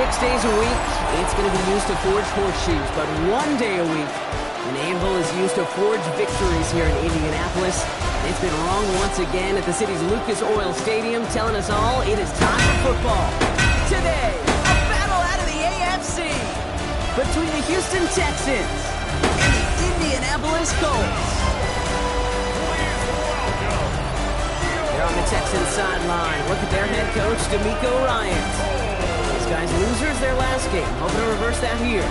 6 days a week, it's going to be used to forge horseshoes, but 1 day a week, an anvil is used to forge victories here in Indianapolis. It's been wrong once again at the city's Lucas Oil Stadium, telling us all it is time for football. Today, a battle out of the AFC between the Houston Texans and the Indianapolis Colts. They're on the Texans sideline. Look at their head coach, DeMeco Ryans. Guys, losers their last game. Hoping to reverse that here.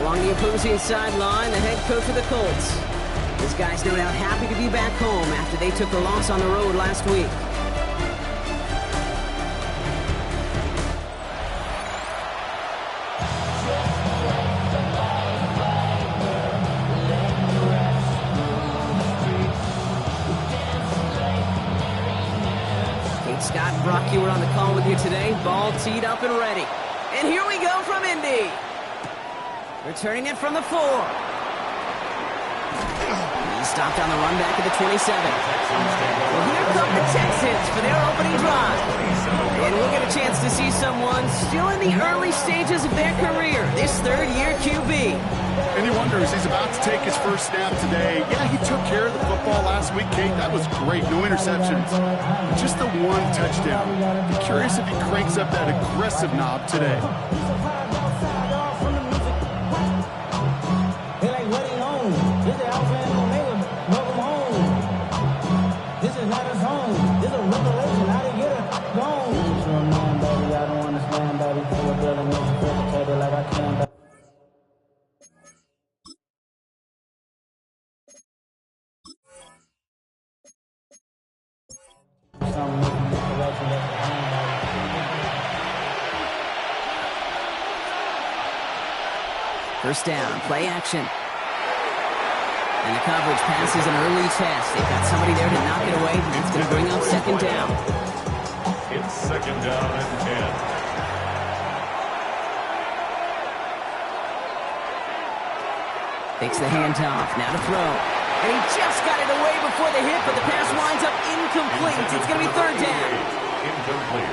Along the opposing sideline, the head coach of the Colts. This guy's no doubt happy to be back home after they took a loss on the road last week. Scott, Brock, you were on the call with you today. Ball teed up and ready. And here we go from Indy. Returning it from the 4. He stopped on the run back at the 27. Well, here come the Texans for their opening drive. And we'll get a chance to see someone still in the early stages of their career, this third-year QB. And he wonders, he's about to take his first snap today. Yeah, he took care of the football last week, Kate. That was great. No interceptions. Just the one touchdown. I'm curious if he cranks up that aggressive knob today. This is not his home. This is a revelation. How to get it gone. Man, baby, I don't understand, baby. Pull a girl and make it like I can, baby. First down, play action. And the coverage passes an early test. They've got somebody there to knock it away. It's going to bring up second down. It's second down and 10. Takes the handoff, now to throw. And he just got it away before the hit, but the pass winds up incomplete. It's going to be third down.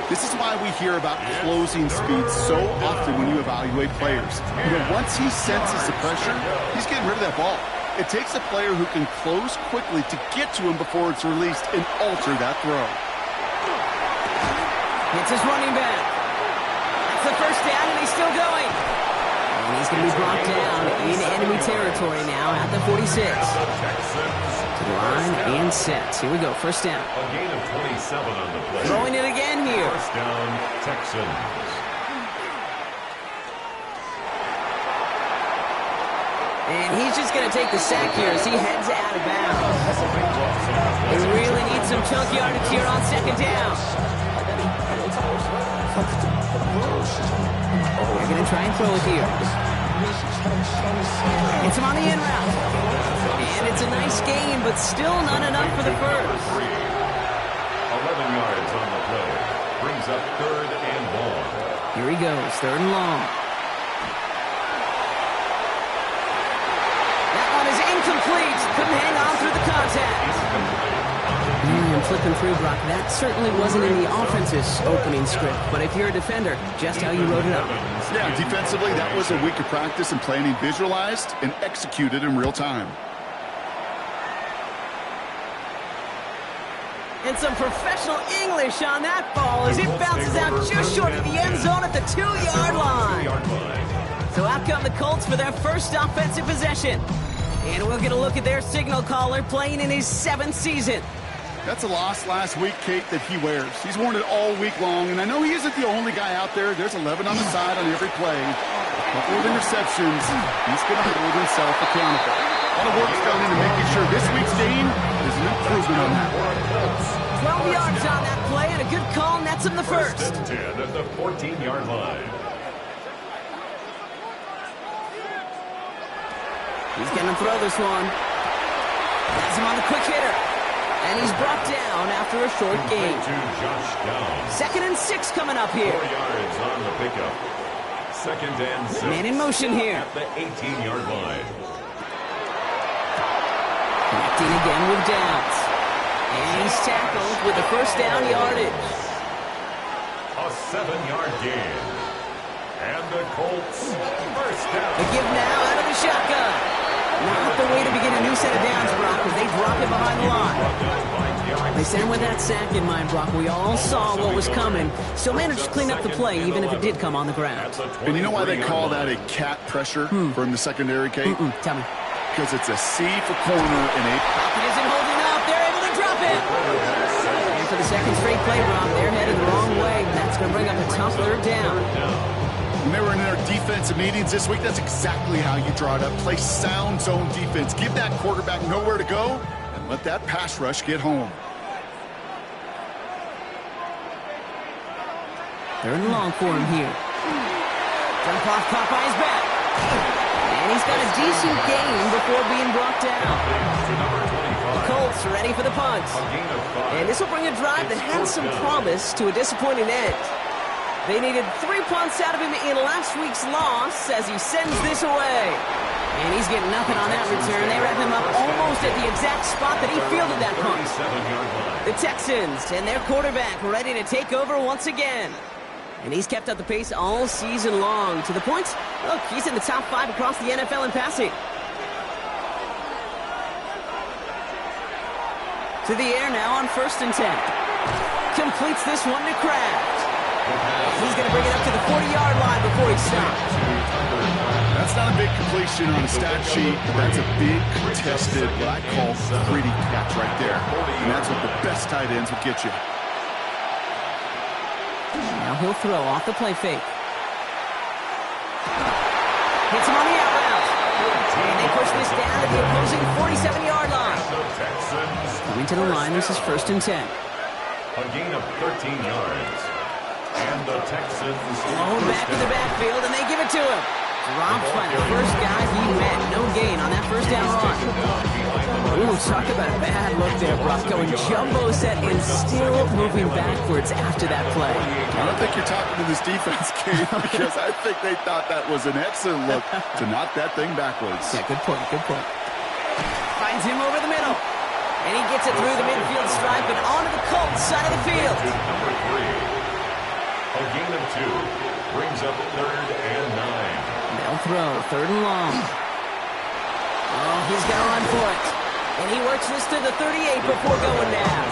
This is why we hear about closing speed so often when you evaluate players. You know, once he senses the pressure, he's getting rid of that ball. It takes a player who can close quickly to get to him before it's released and alter that throw. It's his running back. That's the first down, and he's still going. And he's going to be brought down in enemy territory now at the 46. To the line and set. Here we go, first down. A gain of 27 on the play. Throwing it again here. First down, Texans. And he's just going to take the sack here as he heads out of bounds. They really need some chunk yardage here on second down. They're going to try and throw it here. It's him on the in route. And it's a nice game, but still not enough for the first. 11 yards on the play. Brings up third and long. Here he goes, third and long. That one is incomplete. Couldn't hang on through the contact. Flipping through, Brock, that certainly wasn't in the offense's opening script, but if you're a defender, just how you wrote it up. Yeah, defensively, that was a week of practice and planning visualized and executed in real time. And some professional English on that ball as it bounces out just short of the end zone at the 2-yard line. So out come the Colts for their first offensive possession. And we'll get a look at their signal caller playing in his 7th season. That's a loss last week, Kate, that he wears. He's worn it all week long, and I know he isn't the only guy out there. There's 11 on the side on every play. A couple of interceptions. He's going to hold himself accountable. A lot of work's gone into making sure this week's game is an improvement on that. 12 yards on that play, and a good call nets him the first. 10 at the 14-yard line. He's going to throw this one. Has him on the quick hitter. And he's brought down after a short gain. Second and 6 coming up here. 4 yards on the pickup. Second and 6. Man in motion here. At the 18-yard line. Connecting again with Downs. And he's tackled with the first down yardage. A 7-yard gain. And the Colts first down. The give now out of the shotgun. Not the way to begin a new set of downs, Brock, because they drop it behind the line. They sent him with that sack in mind, Brock. We all saw what was coming. Still managed to clean up the play, even if it did come on the ground. And you know why they call that a cat pressure from the secondary, Kate? Tell me. Because it's a C for corner and a... Pocket isn't holding up. They're able to drop it. And for the second straight play, Brock, they're headed the wrong way. That's going to bring up a tough third down. When they were in their defensive meetings this week, that's exactly how you draw it up. Play sound zone defense. Give that quarterback nowhere to go and let that pass rush get home. Third and long for him here. Jump off Popeye's back. And he's got a decent gain before being brought down. The Colts ready for the punt. And this will bring a drive that had some promise to a disappointing end. They needed 3 punts out of him in last week's loss as he sends this away. And he's getting nothing on that return. They wrap him up almost at the exact spot that he fielded that punt. The Texans and their quarterback ready to take over once again. And he's kept up the pace all season long. To the point, look, he's in the top 5 across the NFL in passing. To the air now on 1st and 10. Completes this one to Kraft. He's going to bring it up to the 40-yard line before he stops. That's not a big completion on a stat sheet. That's a big contested, what I call gritty catch right there. And that's what the best tight ends will get you. Now he'll throw off the play fake. Hits him on the out route. And they push this down to the opposing 47-yard line. Coming to the line, this is 1st and 10. A gain of 13 yards. And the Texans blown back to the backfield, and they give it to him. Dropped by the first guy he met. No gain on that first down run. Ooh, talk about a bad look there, Brock. Going jumbo set and still moving backwards after that play. I don't think you're talking to this defense, Kate, because I think they thought that was an excellent look to knock that thing backwards. Yeah, good point, good point. Finds him over the middle. And he gets it through the midfield stripe and onto the Colts side of the field. Number 3. A gain of 2 brings up 3rd and 9. They'll throw 3rd and long. Oh, he's going to run for it. And he works this to the 38 before going down.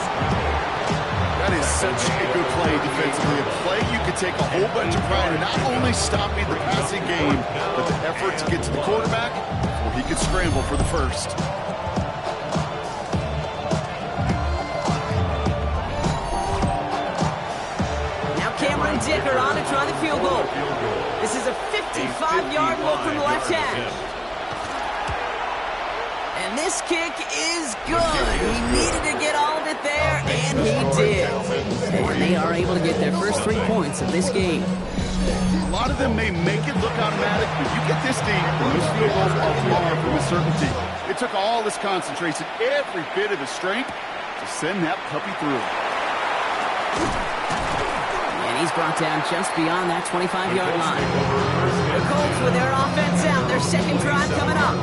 That is such a good play defensively. A play you could take a whole bunch of pride in not only stopping the passing game, but the effort to get to the quarterback before he could scramble for the first. Dicker on to try the field goal. This is a 55-yard look from the left hash. And this kick is good. He needed to get all of it there, and he did. And they are able to get their first 3 points of this game. A lot of them may make it look automatic, but you get this deep, and those field goals are far from a certainty. It took all his concentration, every bit of his strength, to send that puppy through. He's brought down just beyond that 25-yard line. The Colts with their offense out, their second drive coming up.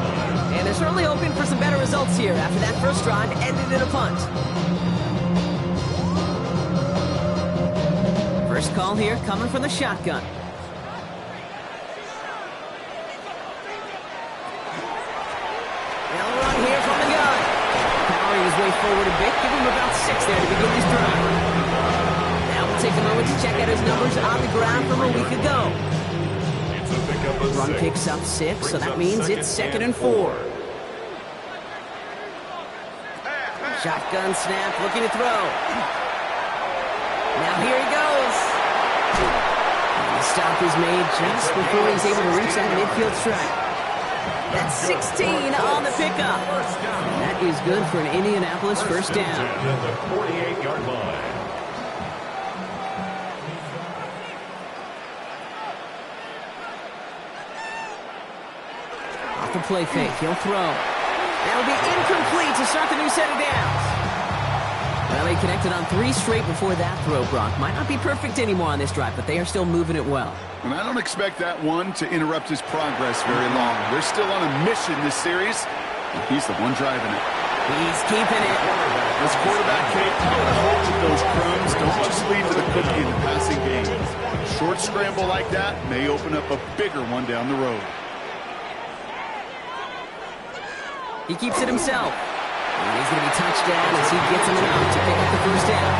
And they're certainly hoping for some better results here after that first drive ended in a punt. First call here coming from the shotgun. They'll run here from the gun. Powering his way forward a bit, give him about 6 there to begin this drive. Take a moment to check out his numbers on the ground from a week ago. Run picks up 6, so that means it's 2nd and 4. Shotgun snap, looking to throw. Now here he goes. And the stop is made just before he's able to reach that midfield strike. That's 16 on the pickup. And that is good for an Indianapolis first down. The 48-yard line. Off the play fake, he'll throw. That'll be incomplete to start the new set of downs. Well, they connected on 3 straight before that throw, Brock. Might not be perfect anymore on this drive, but they are still moving it well. And I don't expect that one to interrupt his progress very long. They're still on a mission this series, and he's the one driving it. He's keeping it. This quarterback, Kate, how to hold with those crumbs. Don't just lead to the cookie in the passing game. A short scramble like that may open up a bigger one down the road. He keeps it himself. And he's going to be touchdown as he gets him enough to pick up the first down.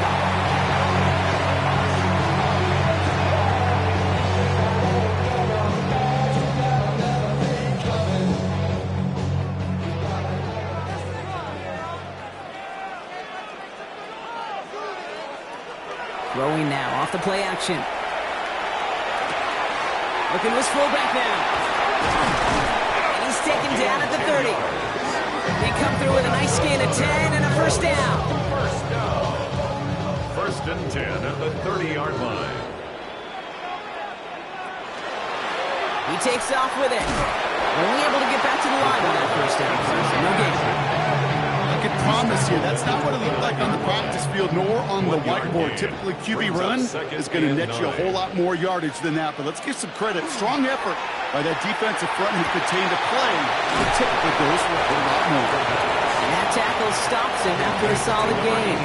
Throwing now, off the play action. Looking to his fullback now. And he's taken down at the 30. They come through with a nice gain of 10 and a first down. First and 10 at the 30-yard line. He takes off with it. Only able to get back to the line on that first down. No gain. I can promise you that's not what it looked like on the practice field nor on the whiteboard. Typically, QB run is going to net you a whole lot more yardage than that. But let's give some credit. Strong effort by that defensive front who contained a play that typically goes for a whole lot more. And that tackle stops him after a solid game.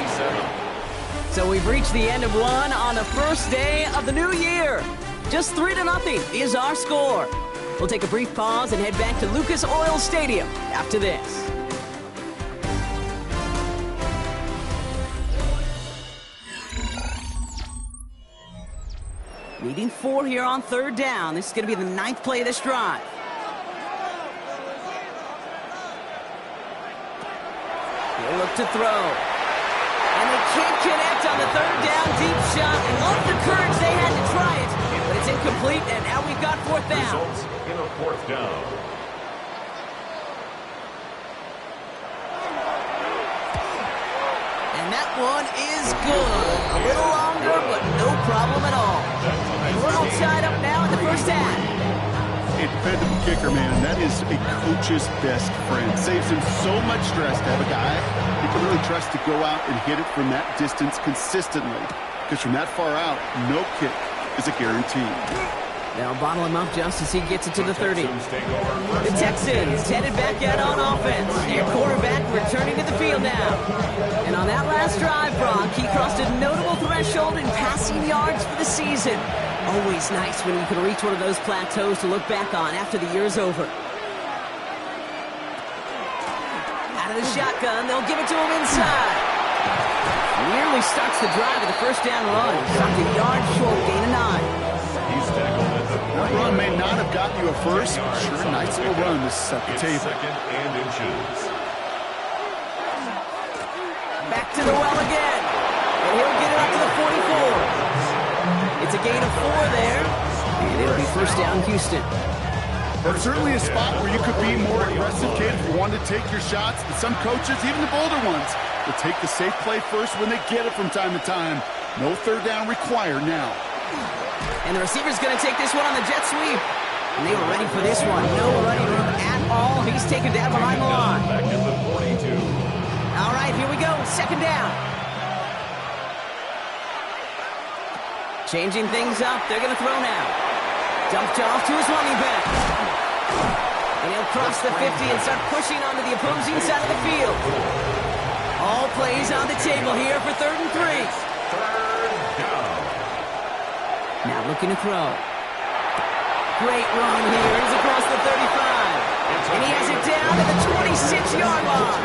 So we've reached the end of one on the first day of the new year. Just 3-0 is our score. We'll take a brief pause and head back to Lucas Oil Stadium after this. Needing 4 here on third down. This is going to be the 9th play of this drive. He'll look to throw. And they can't connect on the third down deep shot. And love the courage they had to try it. But it's incomplete, and now we've got 4th down. Results in a 4th down. And that one is good. A little longer, but no problem at all. And we're all tied up now in the first half. A dependable kicker, man, that is a coach's best friend. Saves him so much stress to have a guy he can really trust to go out and hit it from that distance consistently. Because from that far out, no kick is a guarantee. They'll bottle him up just as he gets it to the 30. The Texans headed back out on offense. Their quarterback returning to the field now. And on that last drive, Brock, he crossed a notable threshold in passing yards for the season. Always nice when you can reach one of those plateaus to look back on after the year's over. Out of the shotgun, they'll give it to him inside. Nearly starts the drive with a first down run. Stopped a yard short, gain of 9. That run may not have gotten you a first, but sure, nice little run to set the table. Second and inches. Back to the well again. And he'll get it up to the 44. It's a gain of 4 there. And it'll be first down, Houston. But certainly a spot where you could be more aggressive, kid, if you wanted to take your shots. But some coaches, even the bolder ones, will take the safe play first when they get it from time to time. No third down required now. And the receiver's going to take this one on the jet sweep. And they were ready for this one. No running room at all. He's taken down behind the line. Back at the 42. All right, here we go. Second down. Changing things up. They're going to throw now. Dumped off to his running back. And he'll cross the 50 and start pushing onto the opposing side of the field. All plays on the table here for 3rd and 3. Now looking to throw. Great run here. He's across the 35. And he has it down to the 26-yard line.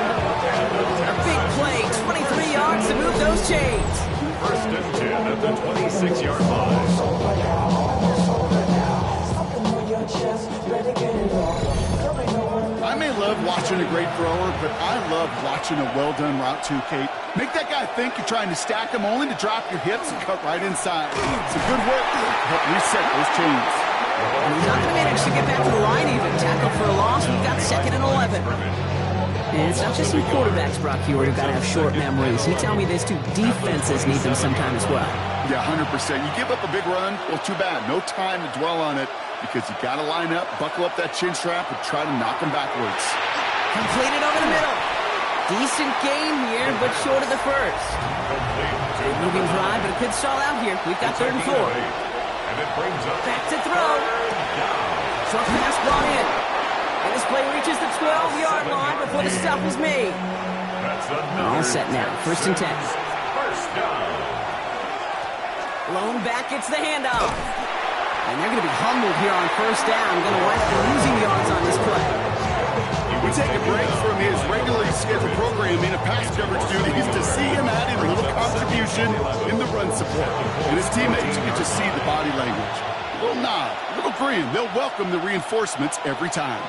A big play. 23 yards to move those chains. First and 10 at the 26-yard line. I may love watching a great thrower, but I love watching a well-done route too, Kate. Make that guy think you're trying to stack him only to drop your hips and cut right inside. It's a good work to help reset those chains. And he's not going to manage to get back to the line even. Tackle for a loss. We've got 2nd and 11. And it's not just some quarterbacks, Brock Hewitt, who've got to have short memories. You tell me this too, defenses need them sometime as well. Yeah, 100%. You give up a big run, well, too bad. No time to dwell on it. because you got to line up, buckle up that chin strap, and try to knock them backwards. Completed over the middle. Decent game here, but short of the first. Good moving drive, but it could stall out here. We've got 3rd and 4. Back to throw. Short pass brought in. And this play reaches the 12-yard line before the stop is made. All set now. 1st and 10. Blown back, it's the handoff. And they're going to be humbled here on 1st down. Going to wind up losing yards on this play. We take a break from his regularly scheduled programming of pass coverage duties to see him add in a little contribution in the run support. And his teammates, you can just see the body language. A little nod, a little grin. They'll welcome the reinforcements every time.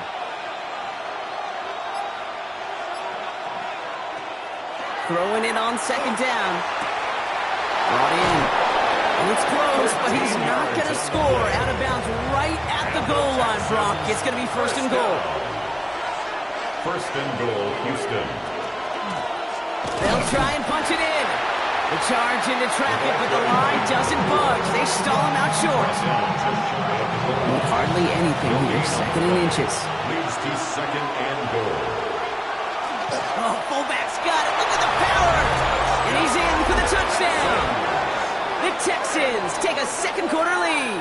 Throwing it on 2nd down. Brought in. And it's close, but he's not going to score. Out of bounds right at the goal line, Brock. It's going to be 1st and goal. 1st and goal, Houston. They'll try and punch it in. The charge into traffic, but the line doesn't budge. They stall him out short. Hardly anything here. 2nd and inches. Leads to 2nd and goal. Oh, fullback's got it. Look at the power. And he's in for the touchdown. The Texans take a 2nd quarter lead.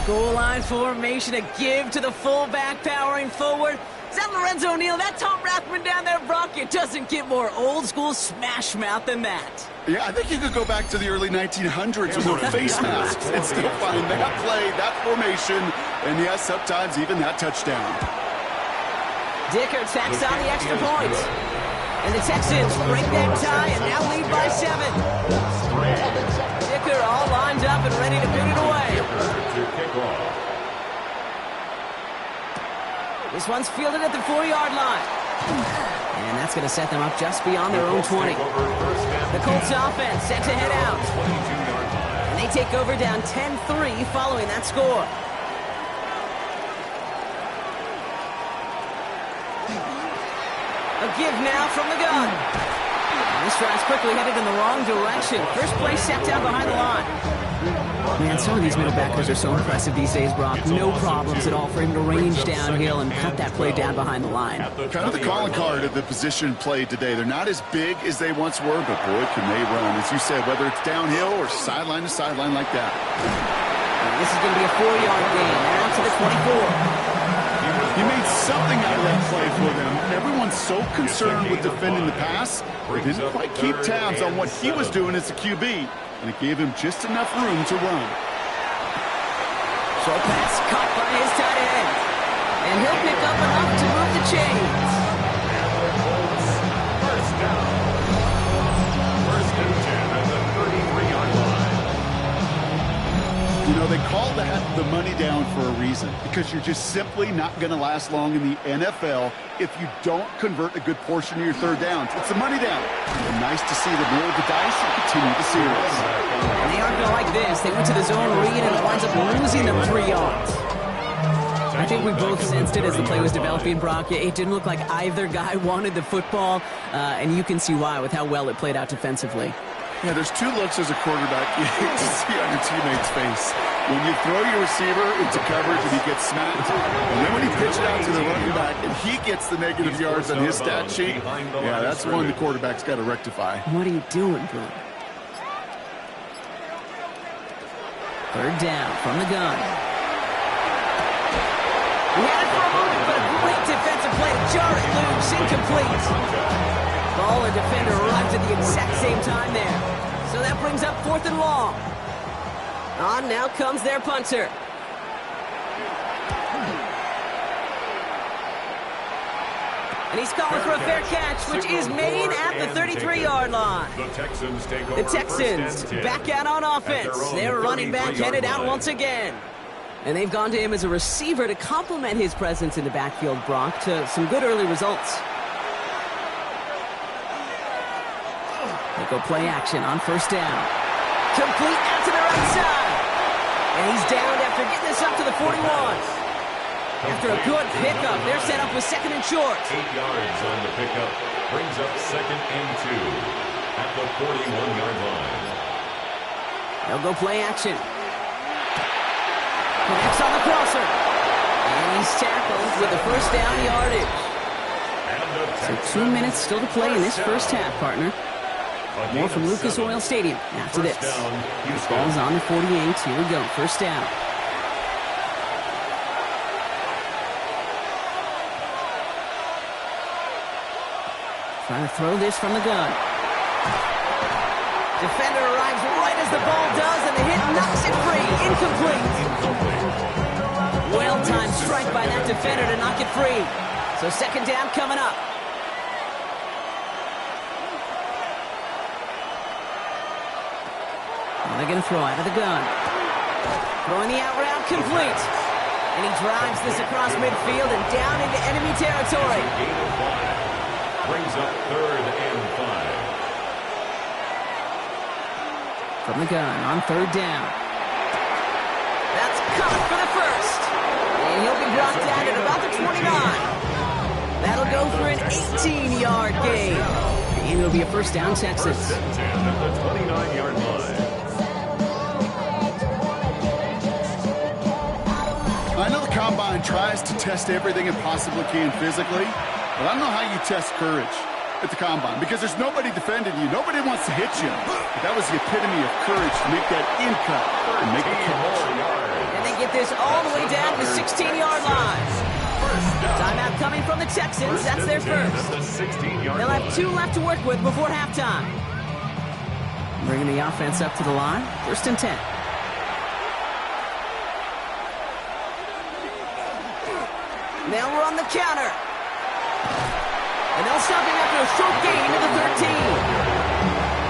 Goal line formation, a give to the fullback powering forward. Is that Lorenzo Neal? That Tom Rathman down there, Brock? It doesn't get more old school smash mouth than that. Yeah, I think you could go back to the early 1900s with no face masks and still find that play, that formation, and yes, sometimes even that touchdown. Dicker tacks on the extra point. And the Texans break that tie and now lead by 7. Dicker all lined up and ready to put it away. This one's fielded at the 4-yard line. And that's going to set them up just beyond their own 20. The Colts offense set to head out. And they take over down 10-3 following that score. A give now from the gun. This drive's quickly headed in the wrong direction. First play set down behind the line. Man, some of these middle backers are so impressive these days, Brock. No problems at all for him to range downhill and cut that play down behind the line. Kind of the calling card of the position played today. They're not as big as they once were, but boy, can they run. As you said, whether it's downhill or sideline to sideline like that. And this is going to be a 4-yard gain. They're out to the 24. He made something out of that play for them. Everyone's so concerned with defending the pass, they didn't quite keep tabs on what he was doing as a QB, and it gave him just enough room to run. Short pass caught by his tight end, and he'll pick up enough to move the chains. 1st down. 1st and 10 at the 33-yard line. You know, they call that the money down for a reason, because you're just simply not going to last long in the NFL if you don't convert a good portion of your 3rd downs. It's a money down. And nice to see them roll the dice and continue the series. And they aren't going to like this. They went to the zone read and it winds up losing them 3 yards. I think we both sensed it as the play was developing, Brock. It didn't look like either guy wanted the football, and you can see why with how well it played out defensively. Yeah, there's 2 looks as a quarterback you hate to see on your teammate's face. When you throw your receiver into coverage and he gets smacked, and then when you pitch it out to the running back and he gets the negative yards on his stat sheet, yeah, that's one the quarterback's got to rectify. What are you doing, bro? 3rd down from the gun. He had it for a moment, but a great defensive play to jar it loose, incomplete. Ball and defender arrived at the exact same time there. So that brings up 4th and long. On now comes their punter. And he's calling for a fair catch, which is made at the 33-yard line. The Texans back out on offense. Their running back headed out once again. And they've gone to him as a receiver to complement his presence in the backfield, Brock, to some good early results. They go play action on 1st down. Complete out to the right side. And he's downed after getting this up to the 41. After a good pickup, they're set up with 2nd and short. 8 yards on the pickup. Brings up 2nd and 2 at the 41-yard line. They'll go play action. on the crosser. And he's tackled with the first down yardage. So 2 minutes still to play in this first half, partner. More from Lucas Oil Stadium after this. Ball's on the 48. Here we go. First down. Trying to throw this from the gun. Defender arrives right as the ball does, and the hit knocks it free. Incomplete. Well-timed strike by that defender to knock it free. So second down coming up. Now they're going to throw out of the gun. Throwing the out route complete. And he drives this across midfield and down into enemy territory. Brings up 3rd and 5. From the gun on 3rd down. That's caught for the first. And he'll be brought down at about the 29. That'll go for an 18-yard gain. And it'll be a first down, Texas. First and 10 at the 29-yard line. I know the Combine tries to test everything it possibly can physically, but I don't know how you test courage at the Combine because there's nobody defending you. Nobody wants to hit you. But that was the epitome of courage to make that in cut and make the catch. And they get this all the way down to the 16-yard line. Timeout coming from the Texans. That's their first. They'll have 2 left to work with before halftime. Bringing the offense up to the line. 1st and 10. Now we're on the counter. And they'll stop him after a short gain to the 13.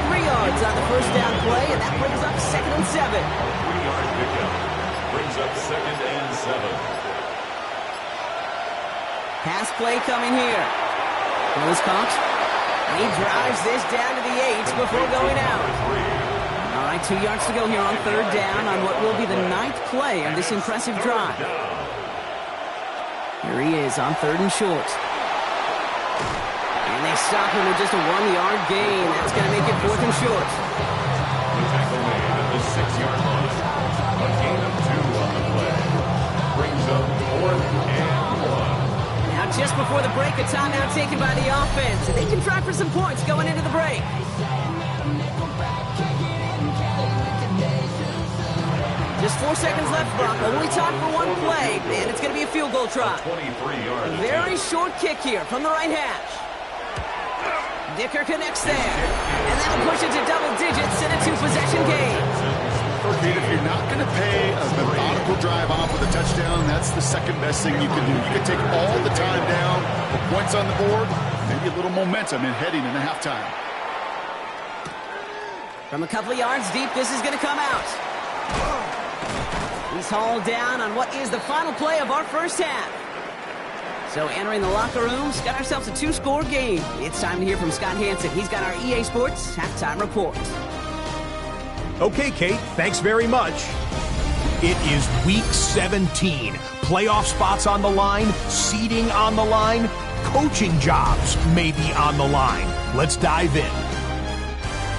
3 yards on the first down play, and that brings up 2nd and 7. 3-yard pickup. Brings up 2nd and 7. Pass play coming here. Throws caught. And he drives this down to the 8 before going out. All right, 2 yards to go here on 3rd down on what will be the 9th play of this impressive drive. Here he is on 3rd and short. And they stop him with just a 1-yard gain. That's going to make it 4th and short. The tackle made at the 6-yard line. A gain of 2 on the play. Brings up 4th and 1. Now just before the break, a timeout taken by the offense. And they can try for some points going into the break. Just 4 seconds left, Brock. Only time for 1 play, and it's going to be a field goal try. 23-yard. Very short kick here from the right hash. Dicker connects there, and that'll push it to double digits in a 2-possession game. If you're not going to pay a methodical drive off with a touchdown, that's the second best thing you can do. You can take all the time down, the points on the board, maybe a little momentum in heading into halftime. From a couple of yards deep, this is going to come out. He's hauled down on what is the final play of our first half. So entering the locker rooms, got ourselves a 2-score game. It's time to hear from Scott Hansen. He's got our EA Sports halftime report. Okay, Kate, thanks very much. It is week 17. Playoff spots on the line, seeding on the line, coaching jobs may be on the line. Let's dive in.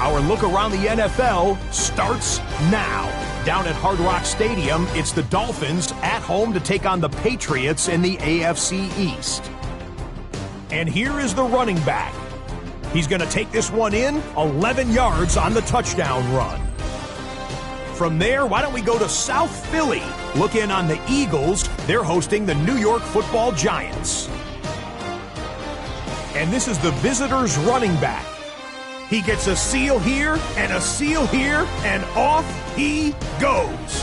Our look around the NFL starts now. Down at Hard Rock Stadium, it's the Dolphins at home to take on the Patriots in the AFC East. And here is the running back. He's going to take this one in, 11 yards on the touchdown run. From there, why don't we go to South Philly? Look in on the Eagles. They're hosting the New York Football Giants. And this is the visitors' running back. He gets a seal here and a seal here, and off he goes.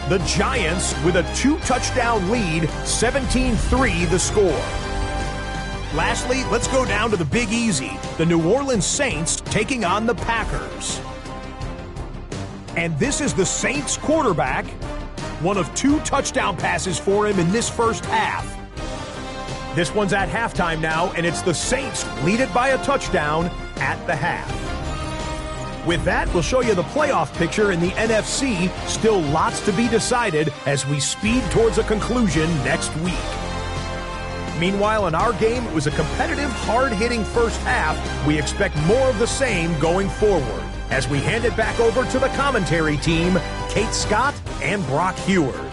The Giants with a 2-touchdown lead, 17-3 the score. Lastly, let's go down to the Big Easy. The New Orleans Saints taking on the Packers. And this is the Saints quarterback. One of 2 touchdown passes for him in this first half. This one's at halftime now, and it's the Saints lead it by a touchdown at the half. With that, we'll show you the playoff picture in the NFC. Still lots to be decided as we speed towards a conclusion next week. Meanwhile, in our game, it was a competitive, hard-hitting first half. We expect more of the same going forward as we hand it back over to the commentary team, Kate Scott and Brock Heward.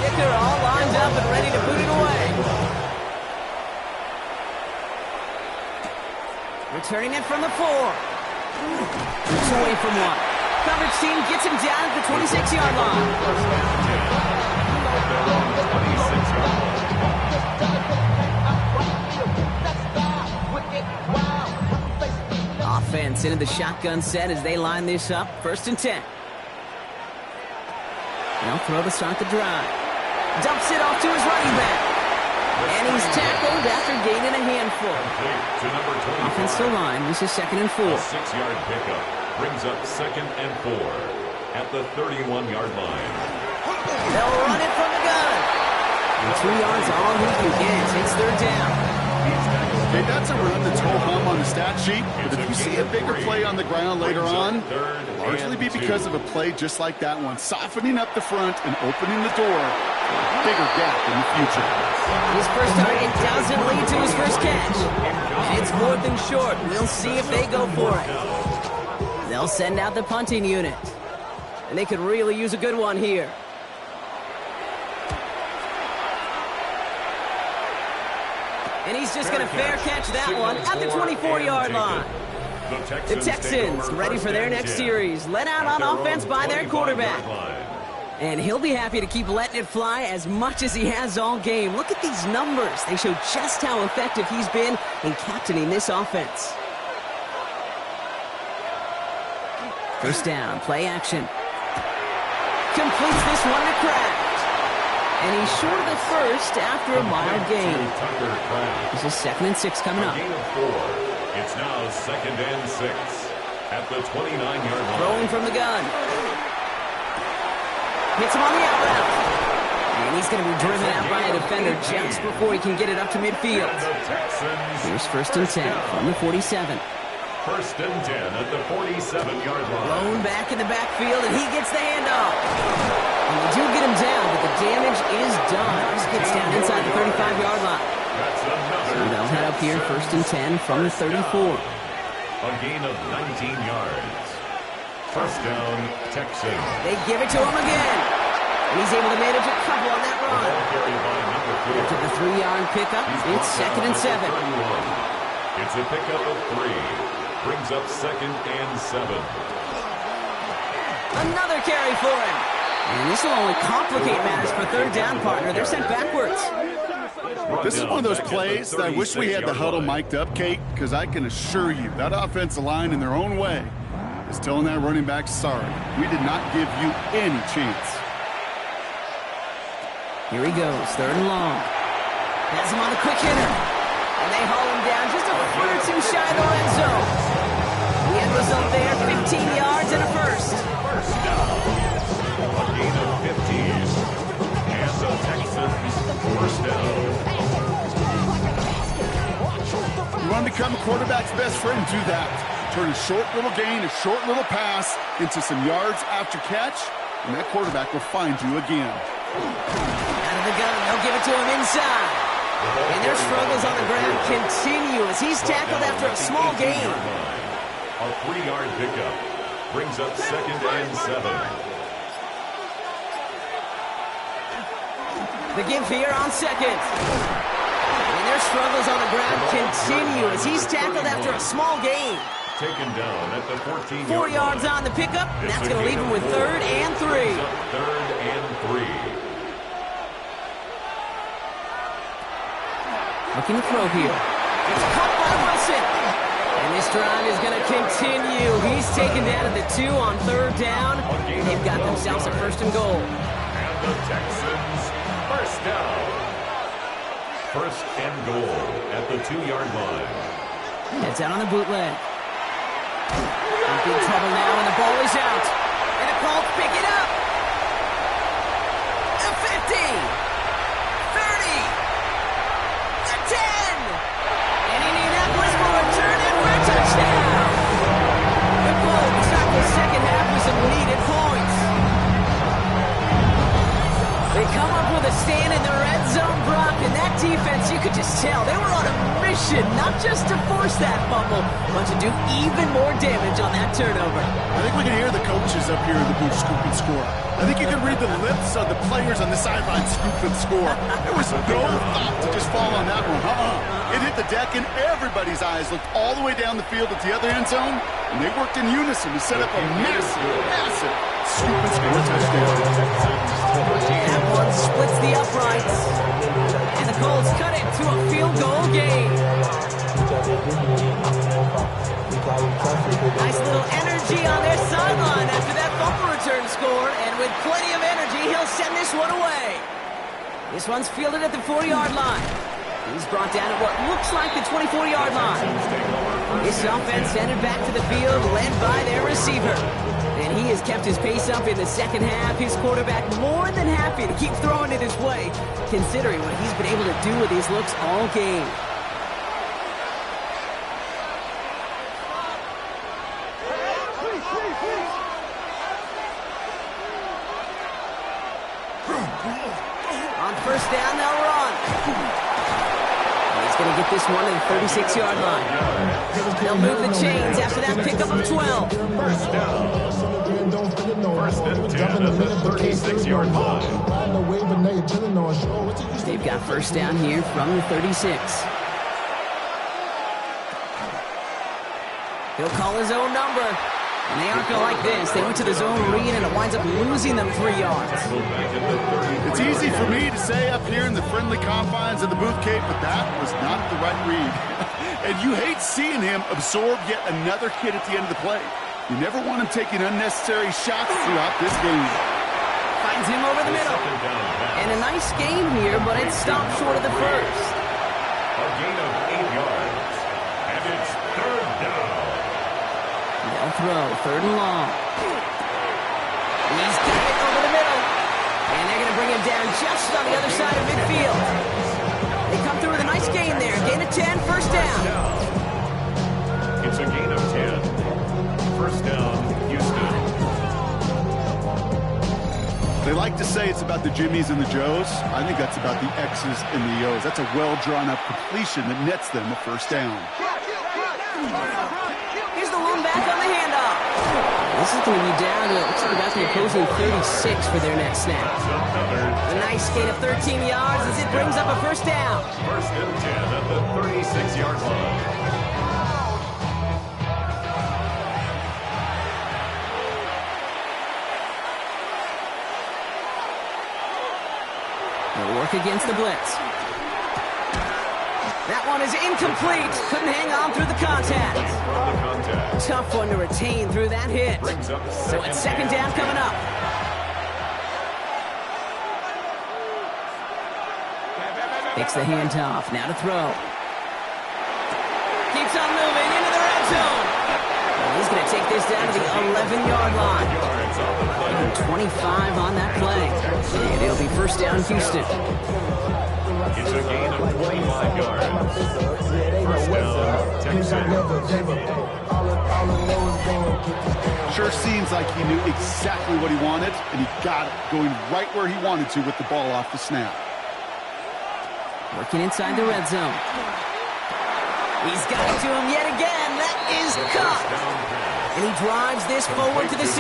Kicker all lined up and ready to boot it away. Returning it from the 4. Moves away from 1. Coverage team gets him down at the 26-yard line. Offense into the shotgun set as they line this up. 1st and 10. They'll throw to start the drive. Dumps it off to his running back. And he's tackled after gaining a handful. Offensive line, this is 2nd and 4. A 6-yard pickup brings up 2nd and 4 at the 31-yard line. They'll run it from the gun. And 2 yards are all he can get. It's 3rd down. Okay, that's a run that's ho-hum on the stat sheet, but if you see a bigger play on the ground later on, it'll largely be because of a play just like that one, softening up the front and opening the door for a bigger gap in the future. His first target doesn't lead to his first catch. And it's 4th and short. We'll see if they go for it. They'll send out the punting unit. And they could really use a good one here. And he's just going to fair catch that one at the 24-yard line. The Texans ready for their next series. Let out on offense by their quarterback. And he'll be happy to keep letting it fly as much as he has all game. Look at these numbers. They show just how effective he's been in captaining this offense. 1st down, play action. Completes this one to Kraft. And he's short of the 1st after a mild gain. This is 2nd and 6 coming up. A gain of 4. It's now 2nd and 6 at the 29-yard line. Throwing from the gun. Hits him on the out route. And he's going to be driven out by a defender just before he can get it up to midfield. Here's 1st and 10 from the 47. 1st and 10 at the 47-yard line. Blown back in the backfield, and he gets the handoff. And they do get him down, but the damage is done. This gets down inside the 35-yard line. So they'll head up here, 1st and 10 from the 34. A gain of 19 yards. 1st down, Texans. They give it to him again. And he's able to manage a couple on that run. After the 3-yard pickup, it's 2nd and 7. It's a pickup of 3. Brings up 2nd and 7. Another carry for him. And this will only complicate matters for 3rd down, partner. They're sent backwards. This is one of those plays that I wish we had the huddle mic'd up, Kate, because I can assure you that offensive line in their own way is telling that running back, sorry, we did not give you any chance. Here he goes, 3rd and long. Has him on the quick hitter. And they haul him down just a foot or 2 shy of the red zone. The end result there, 15 yards and a 1st. First down. A gain of 15. And the Texans 1st down. You want to become a quarterback's best friend, do that. Turn a short little gain, a short little pass into some yards after catch, and that quarterback will find you again. Out of the gun, they'll give it to him inside. And their struggles on the ground continue as he's tackled after a small gain. A 3-yard pickup brings up 2nd and 7. The give here on 2nd. And their struggles on the ground continue as he's tackled after a small gain. Taken down at the 14-yard 4 yards on the pickup, and that's going to leave him with 3rd and 3. 3rd and 3. Looking to throw here. It's caught by Wilson. And this drive is going to continue. He's taken down at the 2 on 3rd down. And they've got themselves a 1st and goal. And the Texans 1st down. 1st and goal at the 2-yard line. Heads out on the bootleg. In big trouble now, and the ball is out. And the Colts pick it up. The 50. 30. The 10. And Indianapolis will return it for a touchdown. The Colts start the second half with some needed points. They come up with a stand in the red zone, Brock, and that defense, you could just tell they were on a mission, not just to force that fumble, but to do even more damage on that turnover. I think we can hear the coaches up here in the booth scoop and score. I think you can read the lips of the players on the sideline scoop and score. There was no thought to just fall on that one. It hit the deck, and everybody's eyes looked all the way down the field at the other end zone, and they worked in unison to set up a massive scoop and score touchdown. That one splits the uprights, and the Colts cut it to a field goal game. Nice little energy on their sideline after that bumper return scored, and with plenty of energy, he'll send this one away. This one's fielded at the 4-yard line. He's brought down at what looks like the 24-yard line. This offense headed back to the field, led by their receiver. And he has kept his pace up in the second half. His quarterback more than happy to keep throwing it his way, considering what he's been able to do with these looks all game. On first down, they'll run. And he's going to get this one to the 36-yard line. They'll move the chains after that pickup of 12. First down. First and 10 at the 36-yard line. They've got first down here from the 36. He'll call his own number. And they aren't going to like this. They went to the zone read, and it winds up losing them 3 yards. It's easy for me to say up here in the friendly confines of the booth, Kate, but that was not the right read. And you hate seeing him absorb yet another hit at the end of the play. You never want him taking unnecessary shots throughout this game. Finds him over the middle. And a nice game here, but it stopped short of the first. A gain of 8 yards. And it's third down. They'll throw, third and long. He's got it over the middle. And they're going to bring him down just on the other side of midfield. They come through with a nice gain there. Gain of 10, first down. It's a gain of 10. First down, Houston. They like to say it's about the Jimmies and the Joes. I think that's about the X's and the O's. That's a well-drawn-up completion that nets them a first down. Here's the one back on the handoff. This is going to be down to, looks like about the opposing 36 for their next snap. A nice gain of 13 yards as it brings up a first down. First and 10 at the 36-yard line. They'll work against the blitz. That one is incomplete. Couldn't hang on through the contact. Tough one to retain through that hit. So it's second down coming up. Takes the handoff. Now to throw. Keeps on moving into the red zone. And he's going to take this down to the 11-yard line. And 25 on that play. And it'll be first down, Houston. It's a gain of 25 yards. First down, Texans. Sure seems like he knew exactly what he wanted, and he got it, going right where he wanted to with the ball off the snap. Working inside the red zone. He's got it to him yet again. That is caught. And he drives this forward to the 6.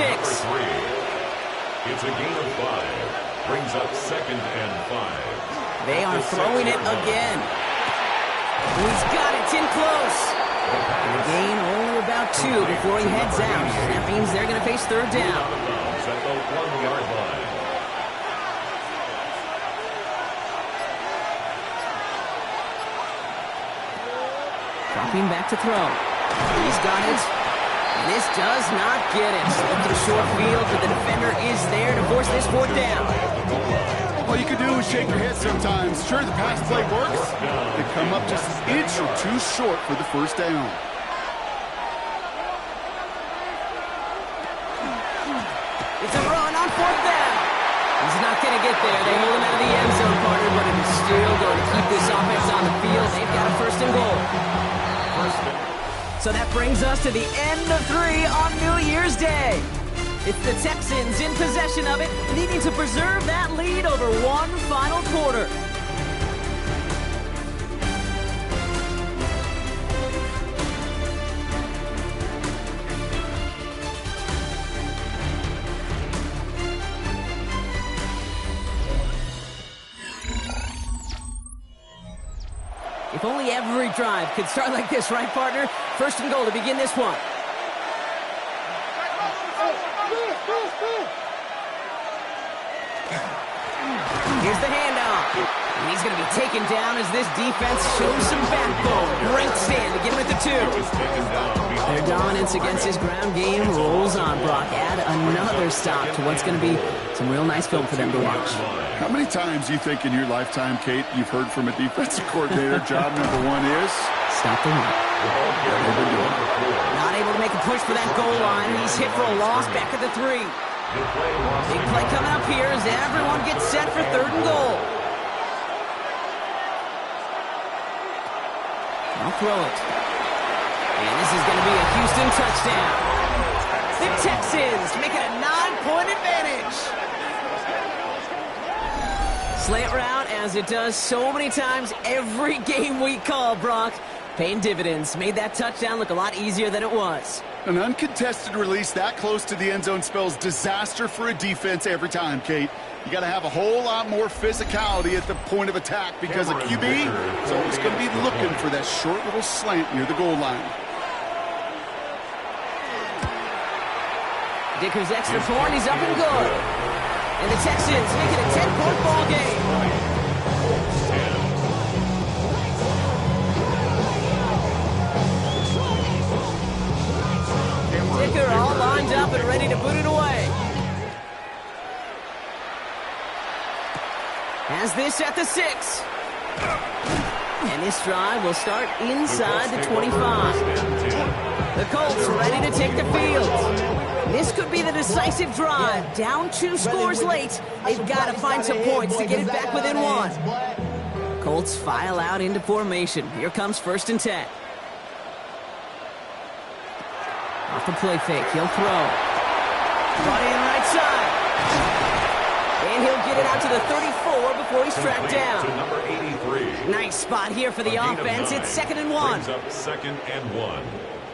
It's a gain of 5. Brings up second and 5. They are throwing it again. He's got it in close. And the gain only about 2 before he heads out. That means they're going to face third down. At the 1-yard line. Dropping back to throw. He's got it. And this does not get it. Slip to the short field, but the defender is there to force this fourth down. All you can do is shake your head sometimes. Sure, the pass play works. They come up just an inch or 2 short for the first down. It's a run on fourth down. He's not going to get there. They hold him out of the end zone, partner, but it is still going to keep this offense on the field. They've got a first and goal. So that brings us to the end of 3 on New Year's Day. It's the Texans in possession of it, needing to preserve that lead over one final quarter. If only every drive could start like this, right, partner? First and goal to begin this one. Here's the handoff. And he's going to be taken down as this defense shows some backbone. Great stand to get him at the 2. Their dominance against his ground game rolls on, Brock. Add another stop to what's going to be some real nice film for them to watch. How many times do you think in your lifetime, Kate, you've heard from a defensive coordinator, job number 1 is? Stop the run. Not able to make a push for that goal line. He's hit for a loss back at the 3. Big play coming up here as everyone gets set for 3rd and goal. I'll throw it. And this is going to be a Houston touchdown. The Texans make it a 9-point advantage. Slant route, as it does so many times every game we call, Brock. Paying dividends. Made that touchdown look a lot easier than it was. An uncontested release that close to the end zone spells disaster for a defense every time, Kate. You got to have a whole lot more physicality at the point of attack because a QB is always going to be looking for that short little slant near the goal line. Dicker's extra point, he's up and good. And the Texans make it a 10-point ball game. Dicker all lined up and ready to boot it away. Has this at the 6. And this drive will start inside the 25. The Colts ready to take the field. This could be the decisive drive. Down 2 scores late. They've got to find some points to get it back within 1. Colts file out into formation. Here comes 1st and 10. Off the play fake, he'll throw. Brought in right side. And he'll get it out to the 34 before he's tracked down. Number 83. Nice spot here for the offense. It's 2nd and 1. Brings up 2nd and 1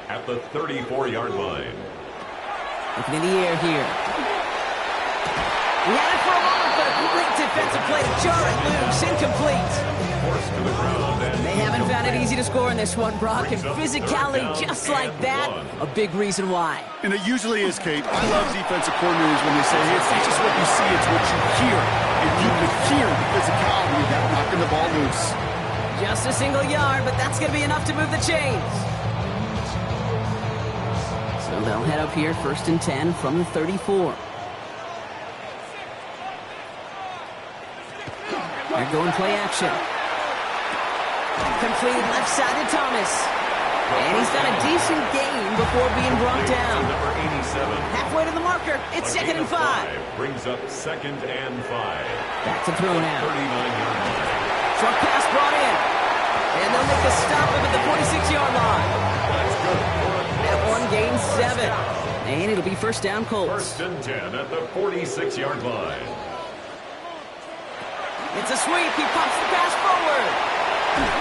at the 34-yard line. Looking in the air here. He had it for a moment, but a great defensive play to jar it loose. Incomplete. Forced to the ground. They haven't found it easy to score in this one, Brock. And physicality just like that, a big reason why. And it usually is, Kate. I love defensive coordinators when they say, it's not just what you see, it's what you hear. And you can hear the physicality of that knocking the ball loose. Just a single yard, but that's going to be enough to move the chains. So they'll head up here, 1st and 10 from the 34. They're going play action. Completed left side to Thomas. And he's got a decent gain before being brought down. Number 87. Halfway to the marker. It's 2nd and 5. Brings up 2nd and 5. Back to throw now. 39-yard line. Short pass brought in. And they'll make the stop up at the 46-yard line. That's good. That one gains 7. And it'll be 1st down Colts. 1st and 10 at the 46-yard line. It's a sweep. He pops the pass forward.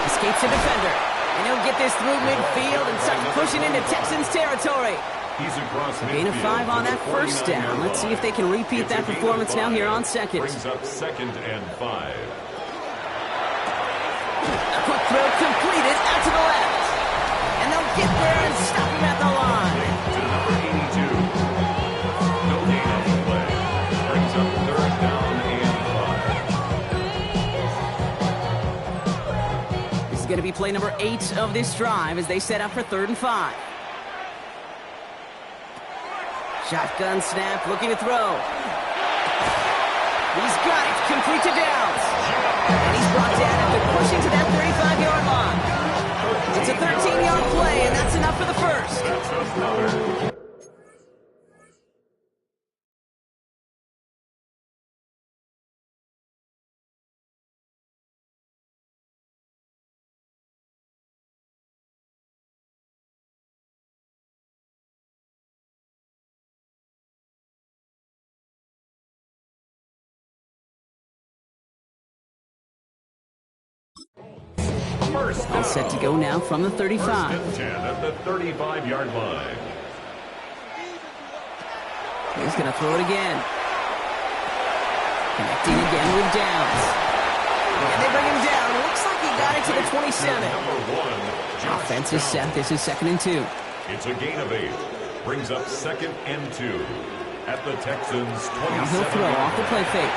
Escapes the defender. And he'll get this through midfield and starts pushing into Texans territory. He's across midfield. Gain of 5 on that 1st down. Let's see if they can repeat that performance now here on 2nd. Brings up 2nd and 5. A quick throw completed out to the left. And they'll get there and stop him at the line. To number 82. No gain on the play. Brings up 3rd down and 5. This is going to be play number 8 of this drive as they set up for 3rd and 5. Shotgun snap, looking to throw. He's got it, complete to Downs. And he's brought down after pushing to that 35-yard line. It's a 13-yard play, and that's enough for the 1st. All set to go now from the 35. 1st and 10 at the 35-yard line. He's going to throw it again. Connecting again with Downs. And they bring him down. Looks like he got it to to the 27. Number 1, Josh Offense is set. Jones. This is 2nd and 2. It's a gain of 8. Brings up 2nd and 2 at the Texans' 27. Now he'll throw off the play fake.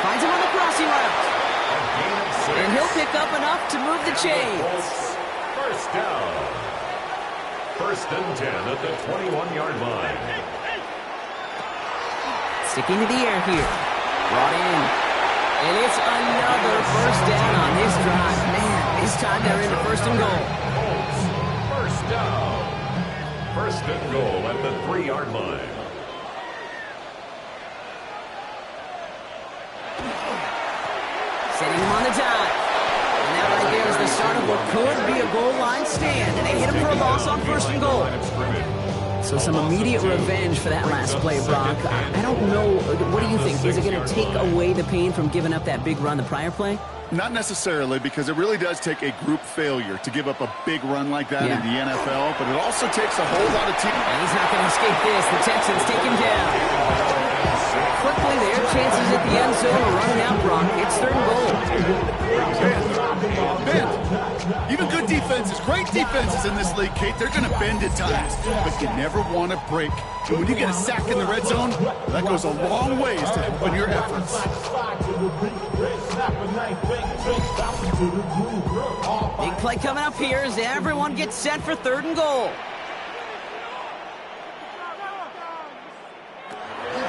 Finds him on the crossing route. A gain of 6. And he'll pick up enough to move the chains. Colts, first down. 1st and 10 at the 21-yard line. Sticking to the air here. Brought in. And it's another first down on this drive. Man, this time they're into 1st and goal. Colts, first down. 1st and goal at the 3-yard line. Setting him on the dive. And that right there is the start of what could be a goal line stand. And they hit him for a loss on 1st and goal. So some immediate revenge for that last play, Brock. I don't know. What do you think? Is it going to take away the pain from giving up that big run the prior play? Not necessarily, because it really does take a group failure to give up a big run like that in the NFL, but it also takes a whole lot of team. And he's not going to escape this. The Texans take him down. Quickly, their chances at the end zone are running out, Brock. It's 3rd and goal. Bend. Even good defenses, great defenses in this league, Kate, they're going to bend at times, but you never want to break. And when you get a sack in the red zone, that goes a long ways to helping your efforts. Big play coming up here as everyone gets set for 3rd and goal.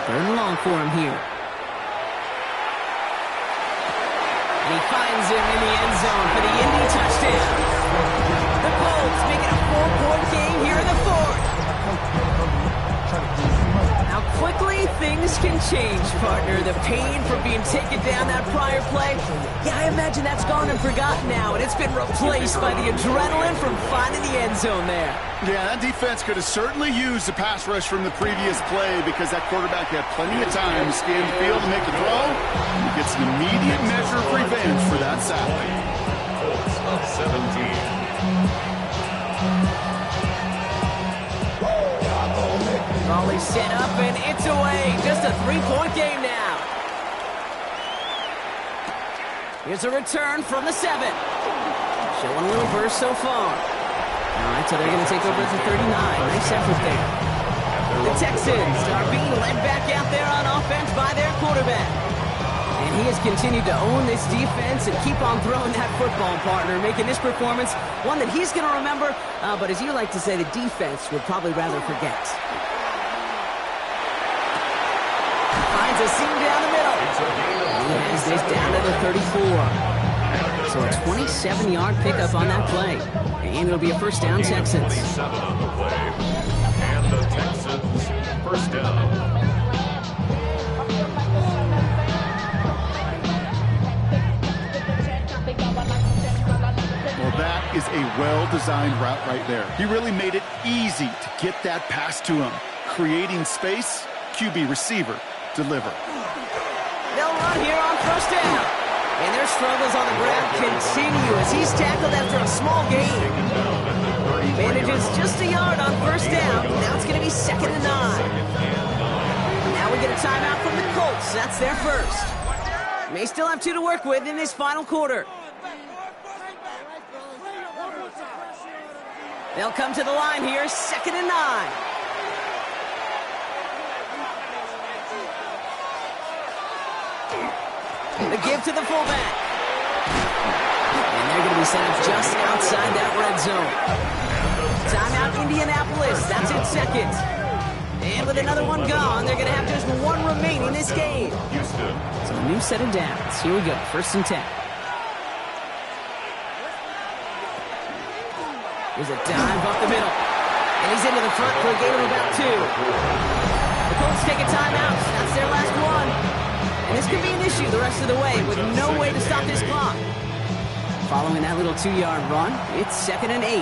3rd and long for him here. And he finds him in the end zone for the Indy touchdown. The Colts make it a 4-point game here in the 4th. How quickly things can change, partner. The pain from being taken down that prior play, I imagine that's gone and forgotten now, and it's been replaced by the adrenaline from finding the end zone there. Yeah, that defense could have certainly used the pass rush from the previous play because that quarterback had plenty of time to scan the field and make a throw. He gets an immediate measure of revenge for that sack. Colts up 17. Raleigh set up, and it's away. Just a 3-point game now. Here's a return from the 7. Showing a little burst so far. All right, so they're going to take over at the 39. Nice effort there. The Texans are being led back out there on offense by their quarterback. And he has continued to own this defense and keep on throwing that football, partner, making this performance one that he's going to remember, but as you like to say, the defense would probably rather forget. Finds a seam down the middle. He has this down to the 34. So a 27-yard pickup on that play. And it'll be a first down, Texans. 7 on the play. And the Texans first down. Well, that is a well-designed route right there. He really made it easy to get that pass to him. Creating space, QB receiver, deliver. They'll run here on first down. And their struggles on the ground continue as he's tackled after a small gain. Manages just a yard on first down. Now it's going to be 2nd and 9. Now we get a timeout from the Colts. That's their first. May still have 2 to work with in this final quarter. They'll come to the line here, 2nd and 9. The give to the fullback. And they're going to be set up just outside that red zone. Timeout, Indianapolis. That's it, 2nd. And with another one gone, they're going to have just 1 remaining in this game. So a new set of downs. Here we go, 1st and 10. Here's a dive up the middle. And he's into the front for a gain of about 2. The Colts take a timeout. That's their last one. And this could be an issue the rest of the way with no way to stop this clock. Following that little 2-yard run, it's 2nd and 8.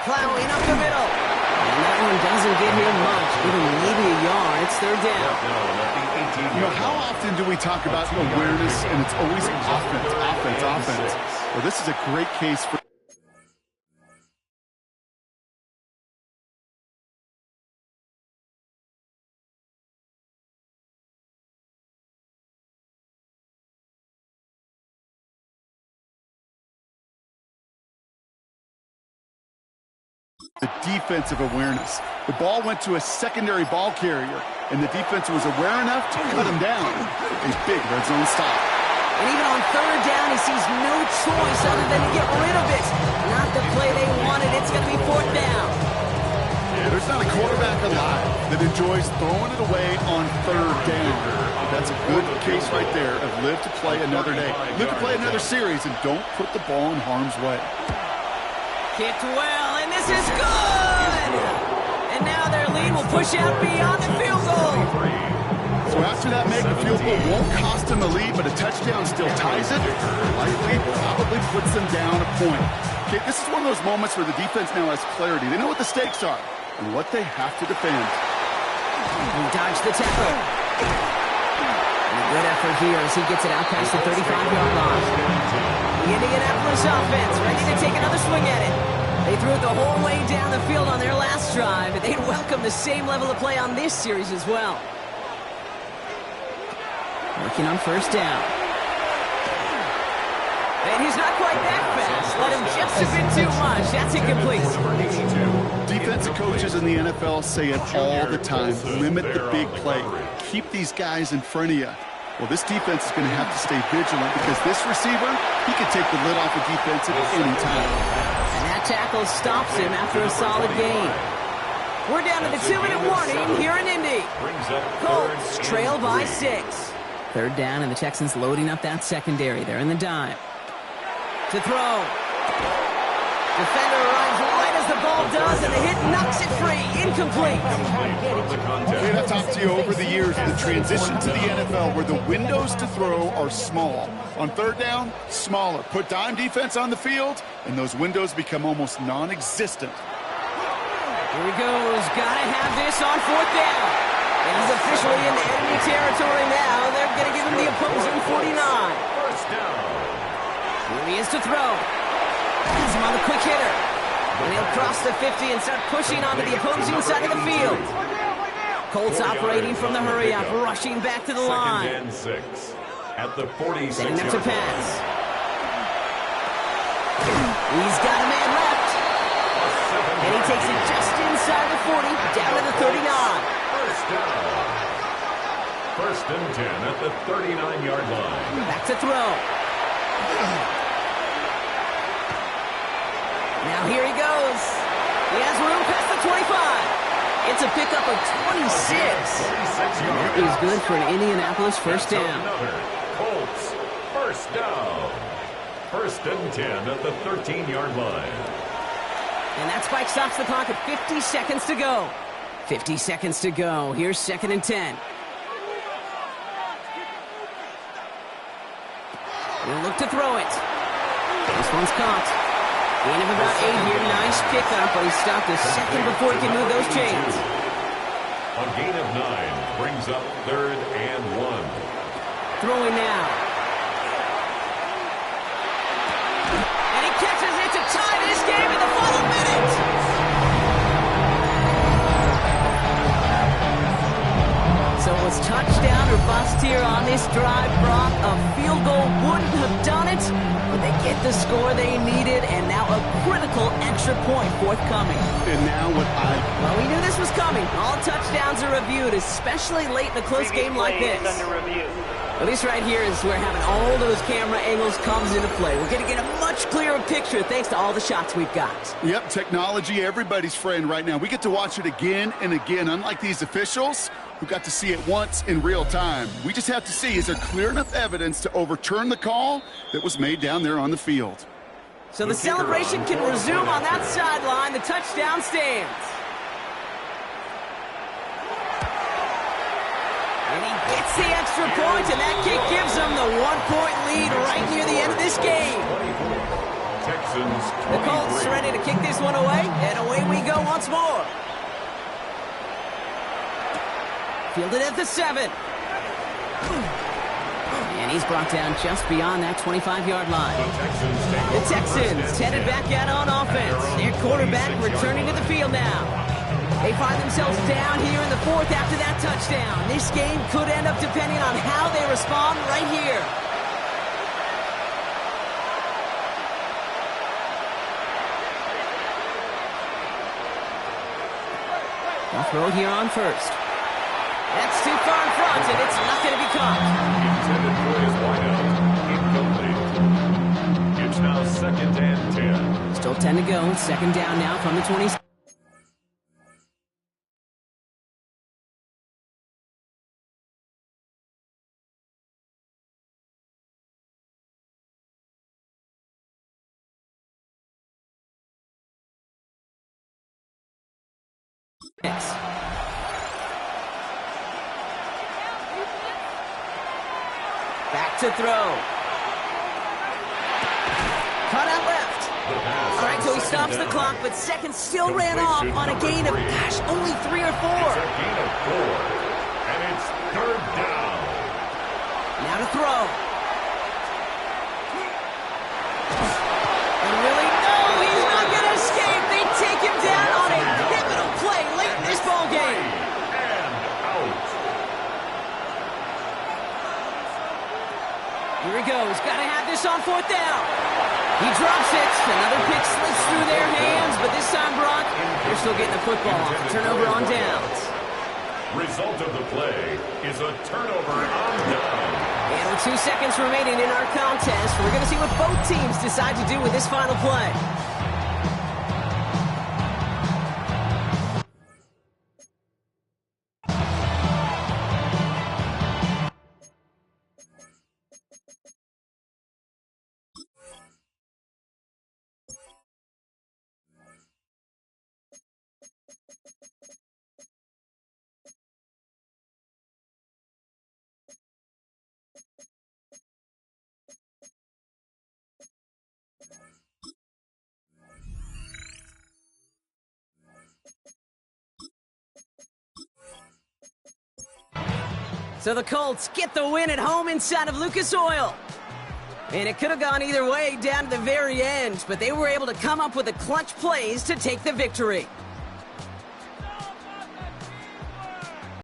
Plowing up the middle. And that one doesn't get him much. Even maybe a yard. It's 3rd down. You know, how often do we talk about awareness and it's always offense, offense, offense? Well, this is a great case for The defensive awareness. The ball went to a secondary ball carrier, and the defense was aware enough to cut him down. A big red zone stop. And even on third down, he sees no choice other than to get rid of it. Not the play they wanted. It's going to be fourth down. There's not a quarterback alive that enjoys throwing it away on third down. That's a good case right there of live to play another day. Live to play another series, and don't put the ball in harm's way. Kicked well, and this is good! And now their lead will push out beyond the field goal. So after that make, the field goal won't cost them the lead, but a touchdown still ties it. Likely, probably puts them down a point. Okay, this is one of those moments where the defense now has clarity. They know what the stakes are and what they have to defend. He dodged the tackle. And a good effort here as he gets it out past the 35-yard line. The Indianapolis offense ready to take another swing at it. They threw it the whole way down the field on their last drive, but they'd welcome the same level of play on this series as well. Working on first down. And he's not quite that fast. Let him just a bit too much. That's incomplete. Defensive coaches in the NFL say it all the time. Limit the big play. Keep these guys in front of you. Well, this defense is going to have to stay vigilant because this receiver, he can take the lid off a defense at any time. And that tackle stops him after a solid gain. We're down to the 2-minute warning here in Indy. Colts trail by 6. Third down, and the Texans loading up that secondary. They're in the dime. To throw. Defender arrives right as the ball does, and the hit knocks it free. Incomplete. Okay, I've talked to you over the years of the transition to the NFL where the windows to throw are small. On third down, smaller. Put dime defense on the field, and those windows become almost non-existent. Here he goes. Gotta have this on fourth down. And he's officially in enemy territory now. They're going to give him the opposing 49. First down. Here he is to throw. He's him on the quick hitter. And he'll cross the 50 and start pushing onto the opposing side of the field. Colts operating from the hurry-up, rushing back to the line. Second and 6 at the 46. Setting up to pass. He's got a man left. And he takes it just inside the 40, down to the 39. First down. First and 10 at the 39-yard line. Back to throw. Now here he goes. He has room past the 25. It's a pickup of 26. That is good for an Indianapolis first down. Another Colts first down. First and 10 at the 13-yard line. And that spike stops the clock at 50 seconds to go. 50 seconds to go. Here's second and 10. He'll look to throw it. This one's caught. Gain of about 8 here. Nice pickup, but he stopped a second before he can move those chains. A gain of 9 brings up third and 1. Throwing now. And he catches it to tie this game in the final minute. So it was touchdown or bust here on this drive. Brock, a field goal wouldn't have done it, but they get the score they needed, and now a critical extra point forthcoming. And now Well, we knew this was coming. All touchdowns are reviewed, especially late in a close game like this. Well, this right here is where having all those camera angles comes into play. We're going to get a much clearer picture thanks to all the shots we've got. Yep, technology, everybody's friend right now. We get to watch it again and again, unlike these officials who got to see it once in real time. We just have to see, is there clear enough evidence to overturn the call that was made down there on the field? So the celebration can resume on that sideline. The touchdown stands. And he gets the extra point, and that kick gives them the 1-point lead right near the end of this game. Texans 23. The Colts ready to kick this one away, and away we go once more. Fielded at the 7. And he's brought down just beyond that 25-yard line. The Texans headed back out on offense. Their quarterback returning to the field now. They find themselves down here in the 4th after that touchdown. This game could end up depending on how they respond right here. They'll throw it here on first. That's too far in front, and it's not going to be caught. Intended for his wideout. Incomplete. It's now 2nd and 10. Still 10 to go. Second down now from the 20. Yes. Back to throw. Cut out left. All right, so he stops the clock, but seconds still ran off on a gain of, only 3 or 4. It's a gain of 4, and it's 3rd down. Now to throw. And really, no, he's not going to escape. They take him down on a pivotal play late in this ball game. And out. Here he goes. Got to have this on 4th down. He drops it. Another pick slips through their hands, but this time, Brock, they're still getting the football off. Turnover on downs. Result of the play is a turnover on down. And with 2 seconds remaining in our contest, we're going to see what both teams decide to do with this final play. So the Colts get the win at home inside of Lucas Oil. And it could have gone either way down to the very end, but they were able to come up with the clutch plays to take the victory.